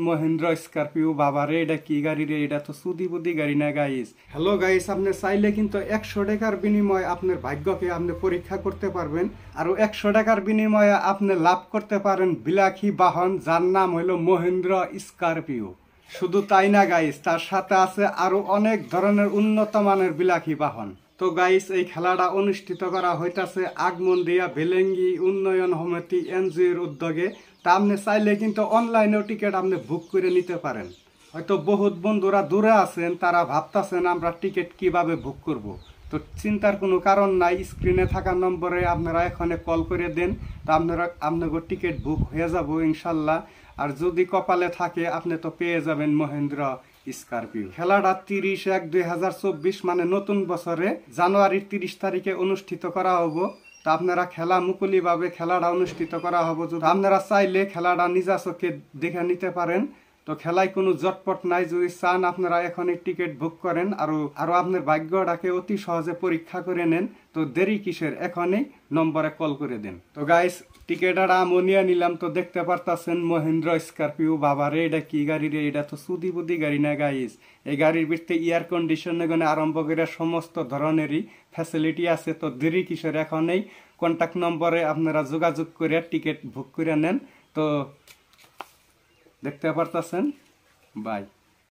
Mahendra Scorpio বাবারে এটা কি গাড়ি রে? এটা তো সুদিবুদি গাড়ি না গাইস। হ্যালো গাইস, আপনি চাইলে কিন্তু 100 টাকার বিনিময়ে আপনার ভাগ্যকে আপনি পরীক্ষা করতে পারবেন। আর 100 টাকার বিনিময়ে আপনি লাভ করতে পারেন বিলাসী বাহন, যার নাম হলো মহেন্দ্র স্করপিও। শুধু তাই না গাইস, তার সাথে আছে আরো অনেক ধরনের উন্নত মানের বিলাসী বাহন। তো গাইস, এই খেলাটা অনুষ্ঠিত করা হইতাছে আগমন্ডিয়া ভেলেঙ্গি উন্নয়ন সমিতি এনজিওর উদ্যোগে। তা আপনি চাইলে কিন্তু অনলাইনেও টিকিট আপনি বুক করে নিতে পারেন। হয়তো বহুত বন্ধুরা দূরে আছেন, তারা ভাবতেছেন আমরা টিকিট কিভাবে বুক করব। তো চিন্তার কোনো কারণ নাই, স্ক্রিনে থাকা নম্বরে আপনারা এখানে কল করে দেন, তা আপনাদের টিকিট বুক হয়ে যাব ইনশাল্লাহ। আর যদি কপালে থাকে আপনি তো পেয়ে যাবেন মহেন্দ্র স্করপিও। খেলাটা 30/1/2024 মানে নতুন বছরে জানুয়ারির 30 তারিখে অনুষ্ঠিত করা হবো। তা আপনারা খেলা মুকুলিভাবে খেলাটা অনুষ্ঠিত করা হবে। যদি আপনারা চাইলে খেলাটা নিজা চোখে দেখে নিতে পারেন। তো খেলায় কোনো জটপট নাই, যদি চান আপনারা এখনই টিকিট বুক করেন আরো আপনার ভাগ্যটাকে অতি সহজে পরীক্ষা করে নেন। তো দেরি কিসের, এখনই নম্বরে কল করে দেন। তো গাইস, টিকিটটা আমনিয়া নিলাম। তো দেখতে পারতাছেন মহেন্দ্র স্করপিও বাবারে এটা কি গাড়ি রে? এটা তো সুদিবুদি গাড়ি না গাইস। এই গাড়ির ভিতরে এয়ার কন্ডিশনে আরম্ভ করে সমস্ত ধরনেরই ফ্যাসিলিটি আছে। তো দেরি কিসের, এখনই কন্ট্যাক্ট নম্বরে আপনারা যোগাযোগ করে টিকিট বুক করে নেন। তো দেখতে পারতাছেন, বাই।